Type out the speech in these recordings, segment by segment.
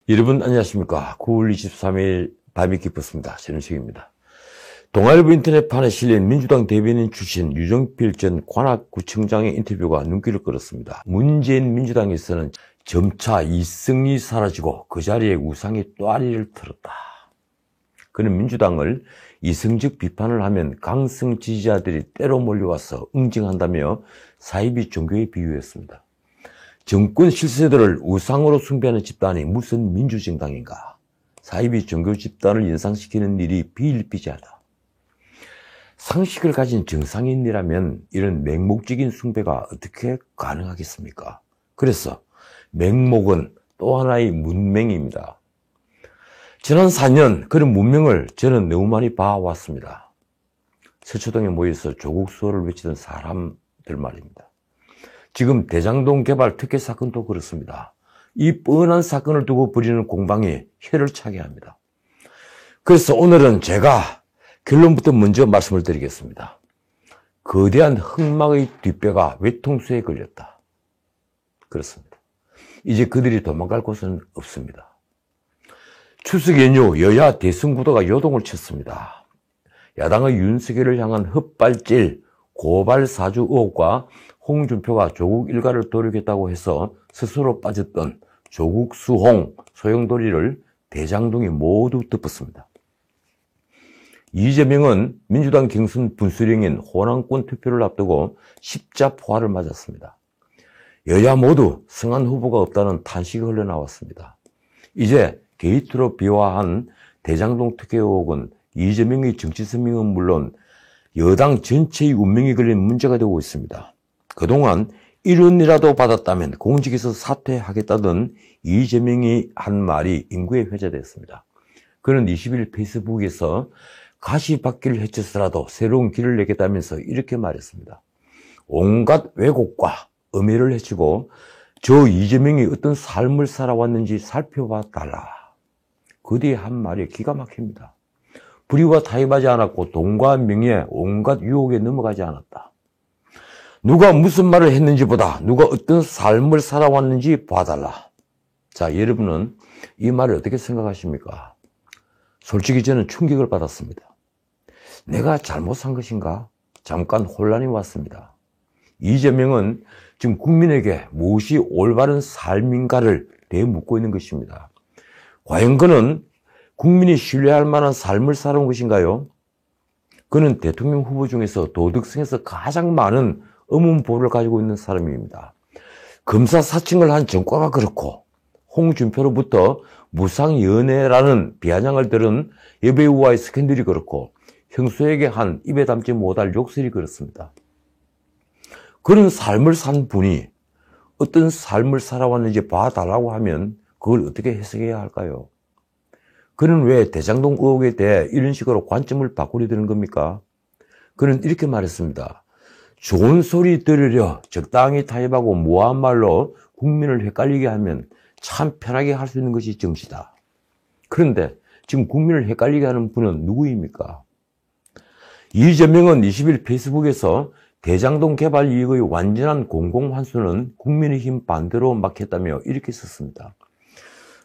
여러분 안녕하십니까. 9월 23일 밤이 깊었습니다. 전우식입니다. 동아일보 인터넷판에 실린 민주당 대변인 출신 유정필 전 관악구청장의 인터뷰가 눈길을 끌었습니다. 문재인 민주당에서는 점차 이성이 사라지고 그 자리에 우상이 또아리를 틀었다. 그는 민주당을 이성적 비판을 하면 강성 지지자들이 때로 몰려와서 응징한다며 사이비 종교에 비유했습니다. 정권 실세들을 우상으로 숭배하는 집단이 무슨 민주정당인가? 사이비 종교 집단을 연상시키는 일이 비일비재하다. 상식을 가진 정상인이라면 이런 맹목적인 숭배가 어떻게 가능하겠습니까? 그래서 맹목은 또 하나의 문맹입니다. 지난 4년 그런 문명을 저는 너무 많이 봐왔습니다. 서초동에 모여서 조국 수호를 외치던 사람들 말입니다. 지금 대장동 개발 특혜 사건도 그렇습니다. 이 뻔한 사건을 두고 벌이는 공방이 혀를 차게 합니다. 그래서 오늘은 제가 결론부터 먼저 말씀을 드리겠습니다. 거대한 흑막의 뒷배가 외통수에 걸렸다. 그렇습니다. 이제 그들이 도망갈 곳은 없습니다. 추석 연휴 여야 대선 구도가 요동을 쳤습니다. 야당의 윤석열을 향한 헛발질, 고발 사주 의혹과 홍준표가 조국 일가를 도륙했다고 해서 스스로 빠졌던 조국 수홍 소용돌이를 대장동이 모두 덮었습니다. 이재명은 민주당 경선 분수령인 호남권 투표를 앞두고 십자포화를 맞았습니다. 여야 모두 성한 후보가 없다는 탄식이 흘러나왔습니다. 이제 게이트로 비화한 대장동 특혜 의혹은 이재명의 정치 선명은 물론 여당 전체의 운명이 걸린 문제가 되고 있습니다. 그동안 1원이라도 받았다면 공직에서 사퇴하겠다던 이재명이 한 말이 인구에 회자됐습니다. 그는 20일 페이스북에서 가시밭길을 헤쳐서라도 새로운 길을 내겠다면서 이렇게 말했습니다. 온갖 왜곡과 음해를 헤치고 저 이재명이 어떤 삶을 살아왔는지 살펴봐 달라. 그 뒤에 한 말이 기가 막힙니다. 불의와 타협하지 않았고 돈과 명예, 온갖 유혹에 넘어가지 않았다. 누가 무슨 말을 했는지보다 누가 어떤 삶을 살아왔는지 봐달라. 자, 여러분은 이 말을 어떻게 생각하십니까? 솔직히 저는 충격을 받았습니다. 내가 잘못한 것인가? 잠깐 혼란이 왔습니다. 이재명은 지금 국민에게 무엇이 올바른 삶인가를 되묻고 있는 것입니다. 과연 그는 국민이 신뢰할 만한 삶을 살아온 것인가요? 그는 대통령 후보 중에서 도덕성에서 가장 많은 의문보를 가지고 있는 사람입니다. 검사 사칭을 한 전과가 그렇고 홍준표로부터 무상연애라는 비아냥을 들은 여배우와의 스캔들이 그렇고 형수에게 한 입에 담지 못할 욕설이 그렇습니다. 그런 삶을 산 분이 어떤 삶을 살아왔는지 봐달라고 하면 그걸 어떻게 해석해야 할까요? 그는 왜 대장동 의혹에 대해 이런 식으로 관점을 바꾸려 드는 겁니까? 그는 이렇게 말했습니다. 좋은 소리 들으려 적당히 타협하고 모호한 말로 국민을 헷갈리게 하면 참 편하게 할 수 있는 것이 정치다. 그런데 지금 국민을 헷갈리게 하는 분은 누구입니까? 이재명은 20일 페이스북에서 대장동 개발 이익의 완전한 공공환수는 국민의힘 반대로 막혔다며 이렇게 썼습니다.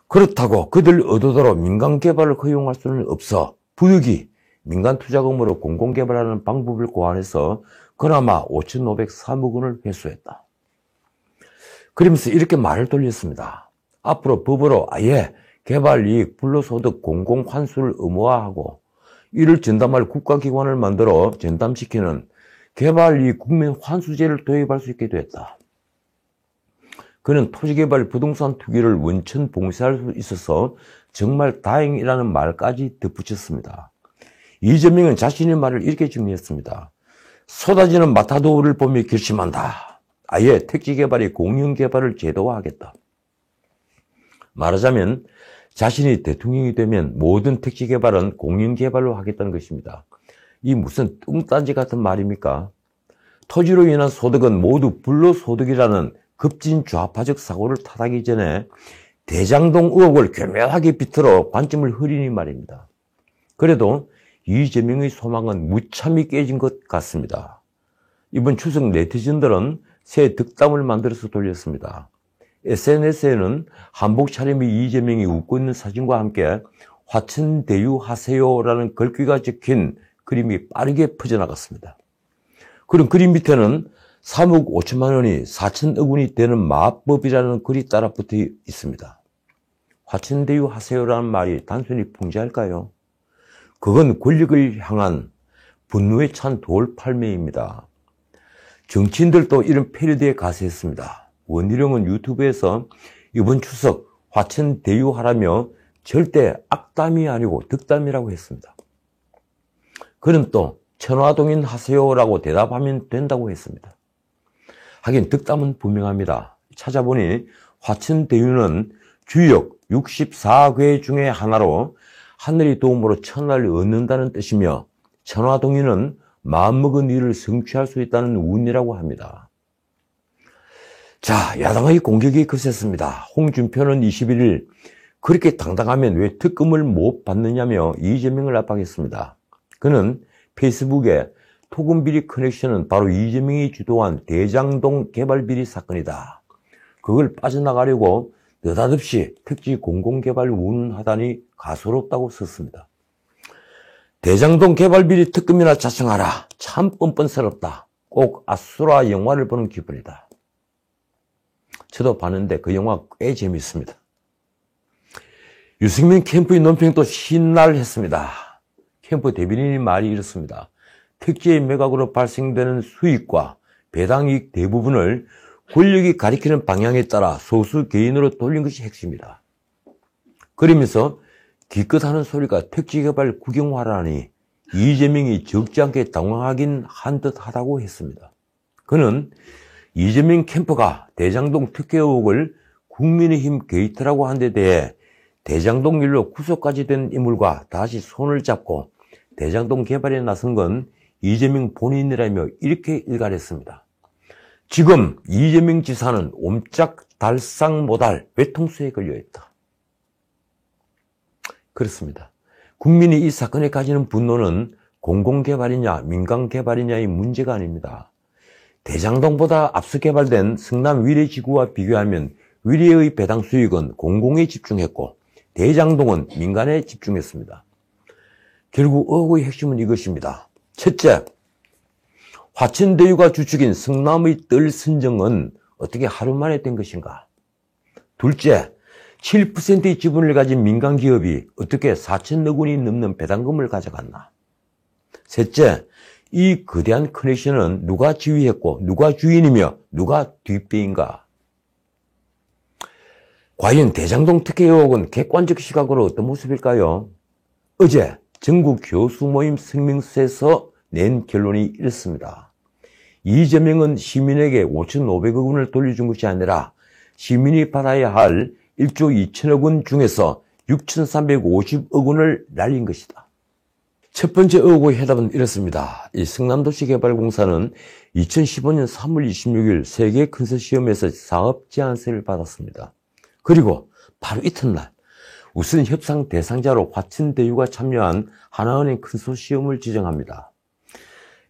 그렇다고 그들 의도대로 민간개발을 허용할 수는 없어 부득이 민간투자금으로 공공개발하는 방법을 고안해서 그나마 5,503억 원을 회수했다. 그러면서 이렇게 말을 돌렸습니다. 앞으로 법으로 아예 개발이익, 불로소득, 공공환수를 의무화하고 이를 전담할 국가기관을 만들어 전담시키는 개발이익 국민환수제를 도입할 수 있게 됐다. 그는 토지개발 부동산 투기를 원천 봉쇄할 수 있어서 정말 다행이라는 말까지 덧붙였습니다. 이재명은 자신의 말을 이렇게 정리했습니다. 쏟아지는 마타도를 보며 결심한다. 아예 택지개발이 공영개발을 제도화하겠다. 말하자면 자신이 대통령이 되면 모든 택지개발은 공영개발로 하겠다는 것입니다. 이 무슨 뚱딴지 같은 말입니까? 토지로 인한 소득은 모두 불로소득이라는 급진좌파적 사고를 타다기 전에 대장동 의혹을 교묘하게 비틀어 관점을 흐리니 말입니다. 그래도 이재명의 소망은 무참히 깨진 것 같습니다. 이번 추석 네티즌들은 새 덕담을 만들어서 돌렸습니다. SNS에는 한복 차림의 이재명이 웃고 있는 사진과 함께 화천대유하세요라는 글귀가 적힌 그림이 빠르게 퍼져나갔습니다. 그럼 그림 밑에는 3억 5천만 원이 4천억 원이 되는 마법이라는 글이 따라 붙어 있습니다. 화천대유하세요라는 말이 단순히 풍자일까요? 그건 권력을 향한 분노에 찬 돌팔매입니다. 정치인들도 이런 패러디에 가세했습니다. 원희룡은 유튜브에서 이번 추석 화천대유하라며 절대 악담이 아니고 득담이라고 했습니다. 그는 또 천화동인 하세요라고 대답하면 된다고 했습니다. 하긴 득담은 분명합니다. 찾아보니 화천대유는 주역 64궤 중에 하나로 하늘의 도움으로 천하를 얻는다는 뜻이며 천화동인은 마음먹은 일을 성취할 수 있다는 운이라고 합니다. 자, 야당의 공격이 거셌습니다. 홍준표는 21일 그렇게 당당하면 왜 특검을 못 받느냐며 이재명을 압박했습니다. 그는 페이스북에 토금비리 커넥션은 바로 이재명이 주도한 대장동 개발비리 사건이다. 그걸 빠져나가려고 느닷없이 특지 공공개발 운운하다니 가소롭다고 썼습니다. 대장동 개발비리 특검이나 자청하라. 참 뻔뻔스럽다. 꼭 아수라 영화를 보는 기분이다. 저도 봤는데 그 영화 꽤 재밌습니다. 유승민 캠프의 논평도 신랄했습니다. 캠프 대변인이 말이 이렇습니다. 특지의 매각으로 발생되는 수익과 배당이익 대부분을 권력이 가리키는 방향에 따라 소수 개인으로 돌린 것이 핵심이다. 그러면서 기껏하는 소리가 특지개발 국영화라니 이재명이 적지 않게 당황하긴 한 듯하다고 했습니다. 그는 이재명 캠프가 대장동 특혜 의혹을 국민의힘 게이트라고 한 데 대해 대장동 일로 구속까지 된 인물과 다시 손을 잡고 대장동 개발에 나선 건 이재명 본인이라며 이렇게 일갈했습니다. 지금 이재명 지사는 옴짝달싹 못할 외통수에 걸려있다. 그렇습니다. 국민이 이 사건에 가지는 분노는 공공개발이냐 민간개발이냐의 문제가 아닙니다. 대장동보다 앞서 개발된 성남 위례지구와 비교하면 위례의 배당 수익은 공공에 집중했고 대장동은 민간에 집중했습니다. 결국 의혹의 핵심은 이것입니다. 첫째, 화천대유가 주축인 성남의 뜰 선정은 어떻게 하루 만에 된 것인가? 둘째, 7%의 지분을 가진 민간기업이 어떻게 4천억 원이 넘는 배당금을 가져갔나? 셋째, 이 거대한 커넥션은 누가 지휘했고 누가 주인이며 누가 뒷배인가? 과연 대장동 특혜 의혹은 객관적 시각으로 어떤 모습일까요? 어제 전국 교수 모임 성명서에서 낸 결론이 이렇습니다. 이재명은 시민에게 5,500억 원을 돌려준 것이 아니라 시민이 받아야 할 1조 2천억 원 중에서 6,350억 원을 날린 것이다. 첫 번째 의혹의 해답은 이렇습니다. 이 성남도시개발공사는 2015년 3월 26일 세계 컨소시엄에서 사업 제안서를 받았습니다. 그리고 바로 이튿날 우선 협상 대상자로 화천대유가 참여한 하나은행 컨소시엄을 지정합니다.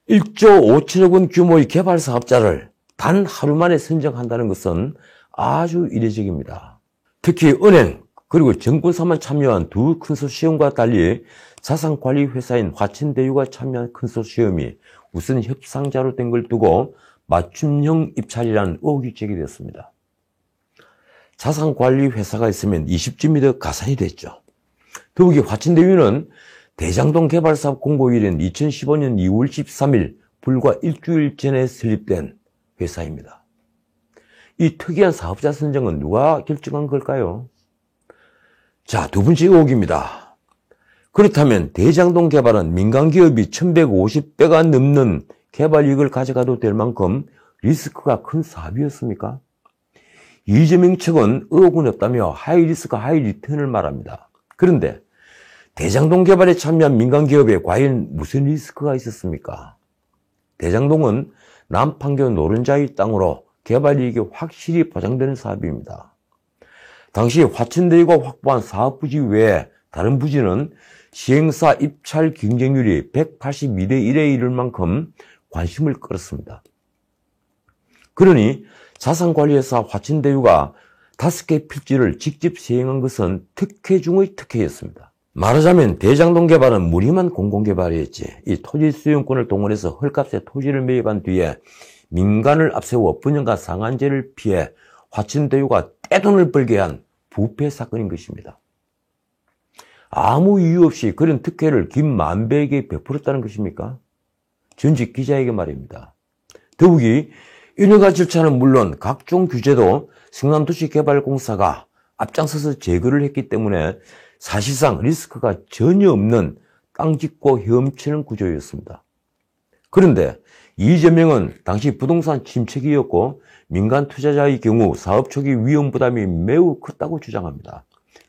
1조 5천억 원 규모의 개발 사업자를 단 하루 만에 선정한다는 것은 아주 이례적입니다. 특히 은행 그리고 정권사만 참여한 두 컨소시엄과 달리 자산관리회사인 화천대유가 참여한 컨소시엄이 우선 협상자로 된 걸 두고 맞춤형 입찰이라는 의혹이 제기됐습니다. 자산관리회사가 있으면 20쯤이 더 가산이 됐죠. 더욱이 화천대유는 대장동 개발사업 공고일인 2015년 2월 13일 불과 일주일 전에 설립된 회사입니다. 이 특이한 사업자 선정은 누가 결정한 걸까요? 자, 두 번째 의혹입니다. 그렇다면 대장동 개발은 민간기업이 1150배가 넘는 개발 이익을 가져가도 될 만큼 리스크가 큰 사업이었습니까? 이재명 측은 의혹은 없다며 하이리스크 하이리턴을 말합니다. 그런데 대장동 개발에 참여한 민간기업에 과연 무슨 리스크가 있었습니까? 대장동은 남판교 노른자의 땅으로 개발 이익이 확실히 보장되는 사업입니다. 당시 화천대유가 확보한 사업 부지 외에 다른 부지는 시행사 입찰 경쟁률이 182대 1에 이를 만큼 관심을 끌었습니다. 그러니 자산관리회사 화천대유가 5개 필지를 직접 시행한 것은 특혜 중의 특혜였습니다. 말하자면 대장동 개발은 무리만 공공개발이었지, 이 토지 수용권을 동원해서 헐값에 토지를 매입한 뒤에 민간을 앞세워 분양가 상한제를 피해 화천대유가 떼돈을 벌게 한 부패 사건인 것입니다. 아무 이유 없이 그런 특혜를 김만배에게 베풀었다는 것입니까? 전직 기자에게 말입니다. 더욱이 인허가 절차는 물론 각종 규제도 성남도시개발공사가 앞장서서 제거를 했기 때문에 사실상 리스크가 전혀 없는 땅 짓고 헤엄치는 구조였습니다. 그런데 이재명은 당시 부동산 침체기였고 민간 투자자의 경우 사업 초기 위험 부담이 매우 컸다고 주장합니다.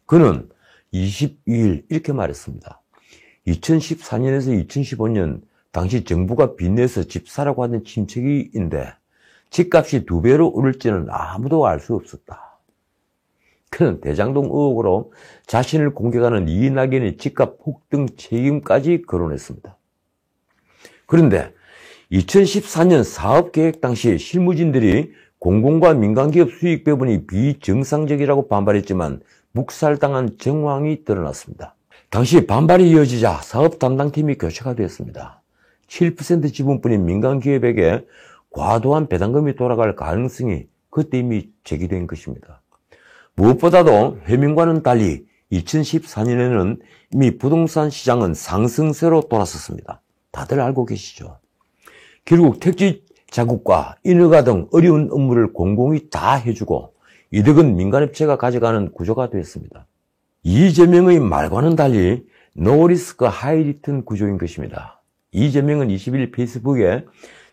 그는 22일 이렇게 말했습니다. 2014년에서 2015년 당시 정부가 빚내서 집 사라고 하는 침체기인데 집값이 2배로 오를지는 아무도 알 수 없었다. 그는 대장동 의혹으로 자신을 공격하는 이낙연의 집값 폭등 책임까지 거론했습니다. 그런데 2014년 사업계획 당시 실무진들이 공공과 민간기업 수익 배분이 비정상적이라고 반발했지만 묵살당한 정황이 드러났습니다. 당시 반발이 이어지자 사업 담당팀이 교체가 되었습니다. 7% 지분뿐인 민간기업에게 과도한 배당금이 돌아갈 가능성이 그때 이미 제기된 것입니다. 무엇보다도 해명과는 달리 2014년에는 이미 부동산 시장은 상승세로 돌아섰습니다. 다들 알고 계시죠? 결국 택지 자국과 인허가 등 어려운 업무를 공공이 다 해주고 이득은 민간업체가 가져가는 구조가 되었습니다. 이재명의 말과는 달리 노리스크 하이리턴 구조인 것입니다. 이재명은 20일 페이스북에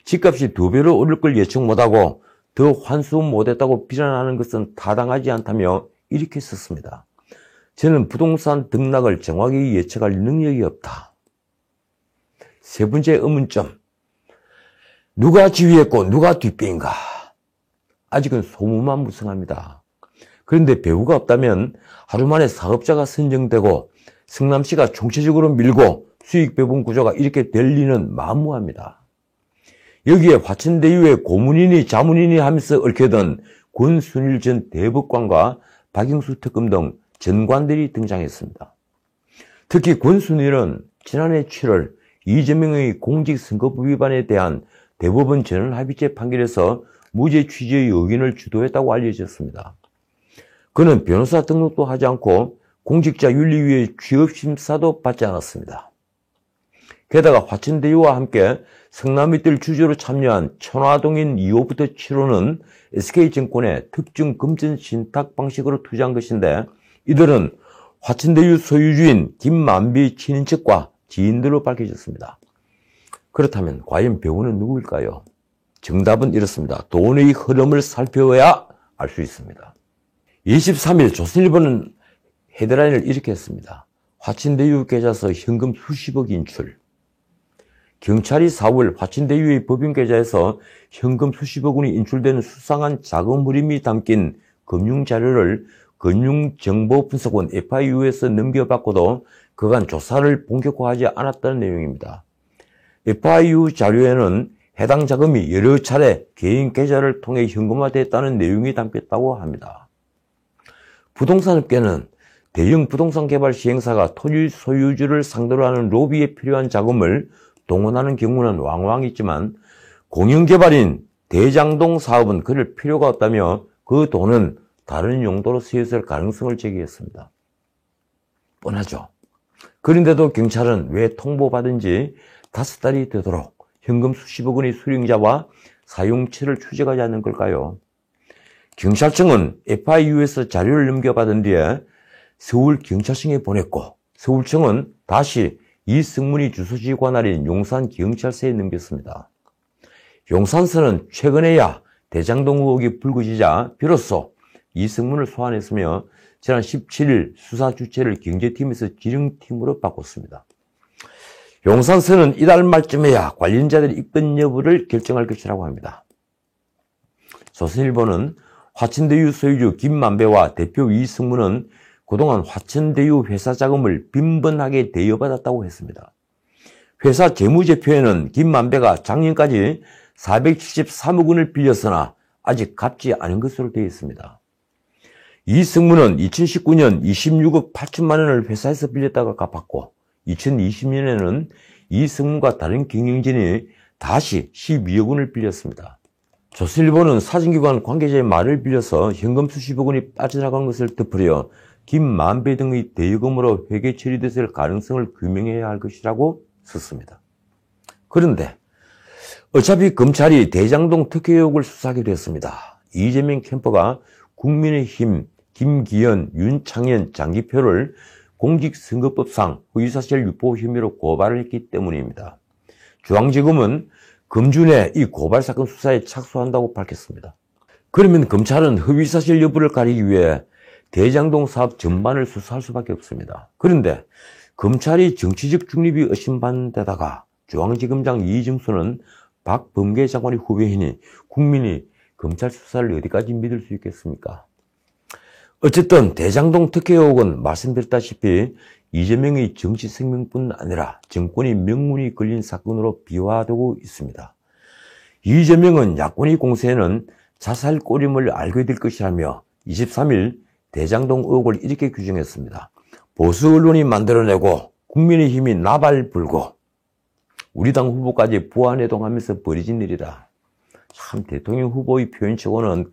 집값이 2배로 오를 걸 예측 못하고 더 환수 못했다고 비난하는 것은 타당하지 않다며 이렇게 썼습니다. 저는 부동산 등락을 정확히 예측할 능력이 없다. 세 번째 의문점. 누가 지휘했고 누가 뒷배인가? 아직은 소문만 무성합니다. 그런데 배우가 없다면 하루 만에 사업자가 선정되고 성남시가 총체적으로 밀고 수익 배분 구조가 이렇게 될 리는 만무합니다. 여기에 화천대유의 고문이니 자문이니 하면서 얽혀든 권순일 전 대법관과 박영수 특검 등 전관들이 등장했습니다. 특히 권순일은 지난해 7월 이재명의 공직선거법 위반에 대한 대법원 전원합의체 판결에서 무죄 취지의 의견을 주도했다고 알려졌습니다. 그는 변호사 등록도 하지 않고 공직자윤리위의 취업심사도 받지 않았습니다. 게다가 화천대유와 함께 성남이뜰 주주로 참여한 천화동인 2호부터 7호는 SK증권의 특정 금전 신탁 방식으로 투자한 것인데 이들은 화천대유 소유주인 김만비 친인척과 지인들로 밝혀졌습니다. 그렇다면 과연 배우는 누구일까요? 정답은 이렇습니다. 돈의 흐름을 살펴야 알 수 있습니다. 23일 조선일보는 헤드라인을 이렇게 했습니다. 화천대유 계좌에서 현금 수십억 인출. 경찰이 4월 화천대유의 법인 계좌에서 현금 수십억 원이 인출되는 수상한 자금 흐름이 담긴 금융자료를 금융정보분석원 FIU에서 넘겨받고도 그간 조사를 본격화하지 않았다는 내용입니다. FIU 자료에는 해당 자금이 여러 차례 개인 계좌를 통해 현금화됐다는 내용이 담겼다고 합니다. 부동산업계는 대형 부동산 개발 시행사가 토지 소유주를 상대로 하는 로비에 필요한 자금을 동원하는 경우는 왕왕 있지만 공영개발인 대장동 사업은 그럴 필요가 없다며 그 돈은 다른 용도로 쓰였을 가능성을 제기했습니다. 뻔하죠. 그런데도 경찰은 왜 통보받은 지 5달이 되도록 현금 수십억 원의 수령자와 사용처를 추적하지 않는 걸까요? 경찰청은 FIU에서 자료를 넘겨받은 뒤에 서울경찰청에 보냈고 서울청은 다시 이승문이 주소지 관할인 용산경찰서에 넘겼습니다. 용산서는 최근에야 대장동 의혹이 불거지자 비로소 이승문을 소환했으며 지난 17일 수사 주체를 경제팀에서 지령팀으로 바꿨습니다. 용산서는 이달 말쯤에야 관련자들의 입건 여부를 결정할 것이라고 합니다. 조선일보는 화천대유 소유주 김만배와 대표 이승문은 그동안 화천대유 회사 자금을 빈번하게 대여받았다고 했습니다. 회사 재무제표에는 김만배가 작년까지 473억 원을 빌렸으나 아직 갚지 않은 것으로 되어 있습니다. 이승문은 2019년 26억 8천만 원을 회사에서 빌렸다가 갚았고 2020년에는 이승문과 다른 경영진이 다시 12억 원을 빌렸습니다. 조선일보는 사정기관 관계자의 말을 빌려서 현금 수십억 원이 빠져나간 것을 덮으려 김만배 등의 대여금으로 회계 처리됐을 가능성을 규명해야 할 것이라고 썼습니다. 그런데 어차피 검찰이 대장동 특혜 의혹을 수사하기로 했습니다. 이재명 캠프가 국민의힘 김기현, 윤창현, 장기표를 공직선거법상 허위사실 유포 혐의로 고발을 했기 때문입니다. 중앙지검은 금주내 이 고발 사건 수사에 착수한다고 밝혔습니다. 그러면 검찰은 허위사실 여부를 가리기 위해 대장동 사업 전반을 수사할 수밖에 없습니다. 그런데 검찰이 정치적 중립이 의심받는 데다가 중앙지검장 이정수는 박범계 장관의 후배이니 국민이 검찰 수사를 어디까지 믿을 수 있겠습니까? 어쨌든 대장동 특혜 의혹은 말씀드렸다시피 이재명의 정치 생명뿐 아니라 정권의 명운이 걸린 사건으로 비화되고 있습니다. 이재명은 야권의 공세에는 자살 꼬림을 알게 될 것이라며 23일 대장동 의혹을 이렇게 규정했습니다. 보수 언론이 만들어내고 국민의힘이 나발 불고 우리 당 후보까지 부안해동하면서 벌어진 일이다. 참 대통령 후보의 표현치고는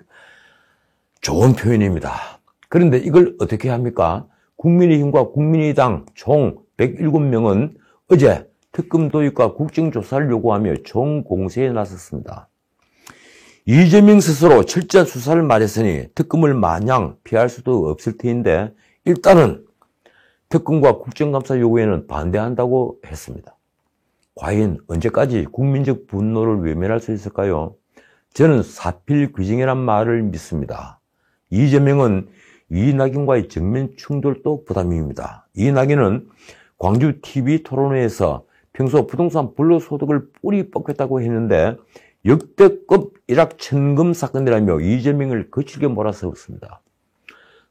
좋은 표현입니다. 그런데 이걸 어떻게 합니까? 국민의힘과 국민의당 총 107명은 어제 특검 도입과 국정조사를 요구하며 총공세에 나섰습니다. 이재명 스스로 철저한 수사를 말했으니 특검을 마냥 피할 수도 없을 터인데 일단은 특검과 국정감사 요구에는 반대한다고 했습니다. 과연 언제까지 국민적 분노를 외면할 수 있을까요? 저는 사필귀정이란 말을 믿습니다. 이재명은 이낙연과의 정면 충돌도 부담입니다. 이낙연은 광주 TV 토론회에서 평소 부동산 불로소득을 뿌리 뽑겠다고 했는데 역대급 일확천금 사건이라며 이재명을 거칠게 몰아세웠습니다.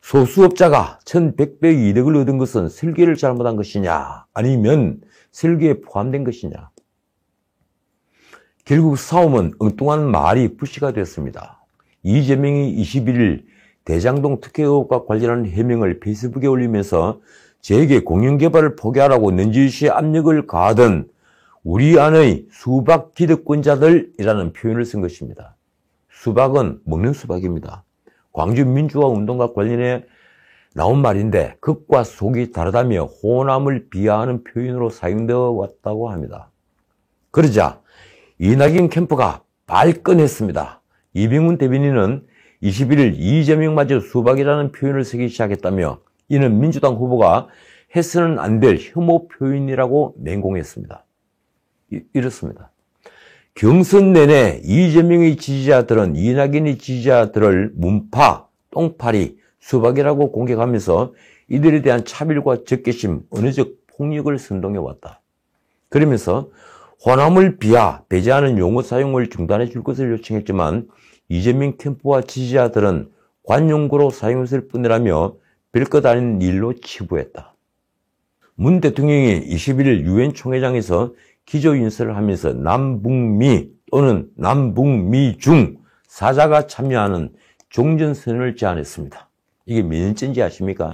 소수업자가 1100배 이득을 얻은 것은 설계를 잘못한 것이냐 아니면 설계에 포함된 것이냐. 결국 싸움은 엉뚱한 말이 불씨가 됐습니다. 이재명이 21일 대장동 특혜 의혹과 관련한 해명을 페이스북에 올리면서 저에게 공영개발을 포기하라고 넌지시 압력을 가하던 우리 안의 수박 기득권자들이라는 표현을 쓴 것입니다. 수박은 먹는 수박입니다. 광주 민주화 운동과 관련해 나온 말인데 극과 속이 다르다며 호남을 비하하는 표현으로 사용되어 왔다고 합니다. 그러자 이낙연 캠프가 발끈했습니다. 이병훈 대변인은 21일 이재명마저 수박이라는 표현을 쓰기 시작했다며 이는 민주당 후보가 해서는 안 될 혐오 표현이라고 맹공했습니다. 이렇습니다. 경선 내내 이재명의 지지자들은 이낙연의 지지자들을 문파, 똥파리, 수박이라고 공격하면서 이들에 대한 차별과 적개심, 언어적 폭력을 선동해왔다. 그러면서 호남을 배제하는 용어 사용을 중단해 줄 것을 요청했지만 이재명 캠프와 지지자들은 관용구로 사용했을 뿐이라며 별것 아닌 일로 치부했다. 문 대통령이 21일 유엔 총회장에서 기조연설을 하면서 남북미 또는 남북미 중 사자가 참여하는 종전선언을 제안했습니다. 이게 몇 년째인지 아십니까?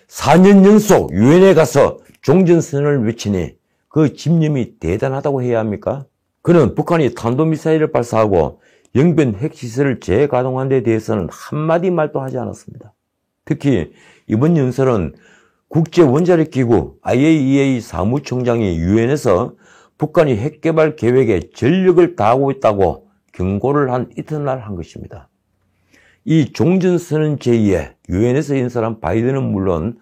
4년 연속 유엔에 가서 종전선언을 외치니 그 집념이 대단하다고 해야 합니까? 그는 북한이 탄도미사일을 발사하고 영변 핵시설을 재가동한 데 대해서는 한마디 말도 하지 않았습니다. 특히 이번 연설은 국제원자력기구 IAEA 사무총장이 유엔에서 북한이 핵개발 계획에 전력을 다하고 있다고 경고를 한 이튿날 한 것입니다. 이 종전선언 제의에 유엔에서 연설한 바이든은 물론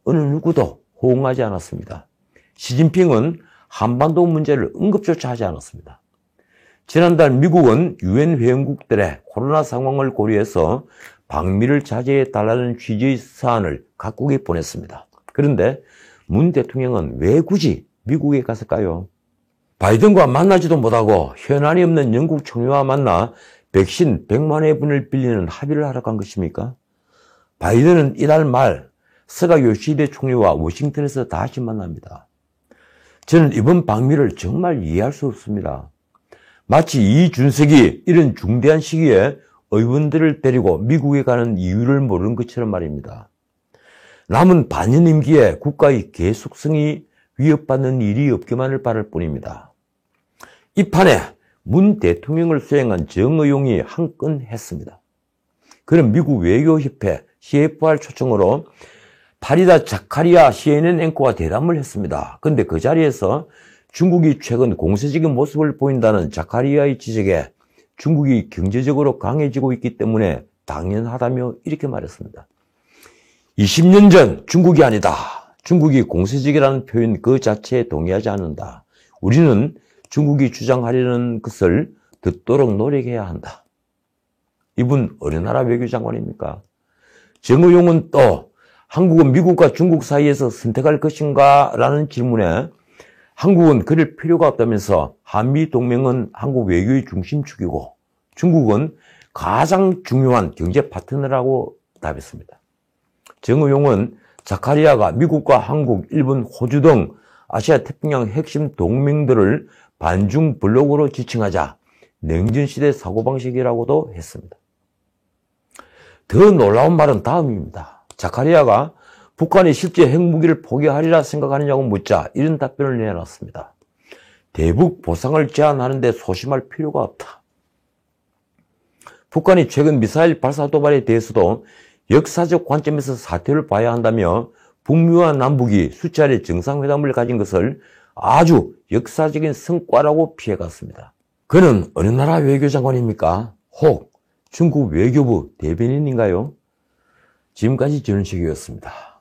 어느 누구도 호응하지 않았습니다. 시진핑은 한반도 문제를 언급조차 하지 않았습니다. 지난달 미국은 유엔 회원국들의 코로나 상황을 고려해서 방미를 자제해달라는 취지의 사안을 각국에 보냈습니다. 그런데 문 대통령은 왜 굳이 미국에 갔을까요? 바이든과 만나지도 못하고 현안이 없는 영국 총리와 만나 백신 100만 회분을 빌리는 합의를 하러 간 것입니까? 바이든은 이달 말 스가 요시히데 총리와 워싱턴에서 다시 만납니다. 저는 이번 방미를 정말 이해할 수 없습니다. 마치 이준석이 이런 중대한 시기에 의원들을 데리고 미국에 가는 이유를 모르는 것처럼 말입니다. 남은 반년 임기에 국가의 계속성이 위협받는 일이 없기만을 바랄 뿐입니다. 이 판에 문 대통령을 수행한 정의용이 한 건 했습니다. 그는 미국 외교협회 CFR 초청으로 파리다 자카리아 CNN 앵커와 대담을 했습니다. 그런데 그 자리에서 중국이 최근 공세적인 모습을 보인다는 자카리아의 지적에 중국이 경제적으로 강해지고 있기 때문에 당연하다며 이렇게 말했습니다. 20년 전 중국이 아니다. 중국이 공세적이라는 표현 그 자체에 동의하지 않는다. 우리는 중국이 주장하려는 것을 듣도록 노력해야 한다. 이분 어느 나라 외교장관입니까? 정의용은 또 한국은 미국과 중국 사이에서 선택할 것인가? 라는 질문에 한국은 그럴 필요가 없다면서 한미동맹은 한국 외교의 중심축이고 중국은 가장 중요한 경제 파트너라고 답했습니다. 정의용은 자카리아가 미국과 한국, 일본, 호주 등 아시아 태평양 핵심 동맹들을 반중 블록으로 지칭하자 냉전시대 사고방식이라고도 했습니다. 더 놀라운 말은 다음입니다. 자카리아가 북한이 실제 핵무기를 포기하리라 생각하느냐고 묻자 이런 답변을 내놨습니다. 대북 보상을 제한하는데 소심할 필요가 없다. 북한이 최근 미사일 발사 도발에 대해서도 역사적 관점에서 사태를 봐야 한다며 북미와 남북이 수차례 정상회담을 가진 것을 아주 역사적인 성과라고 피해갔습니다. 그는 어느 나라 외교장관입니까? 혹 중국 외교부 대변인인가요? 지금까지 전은식이었습니다.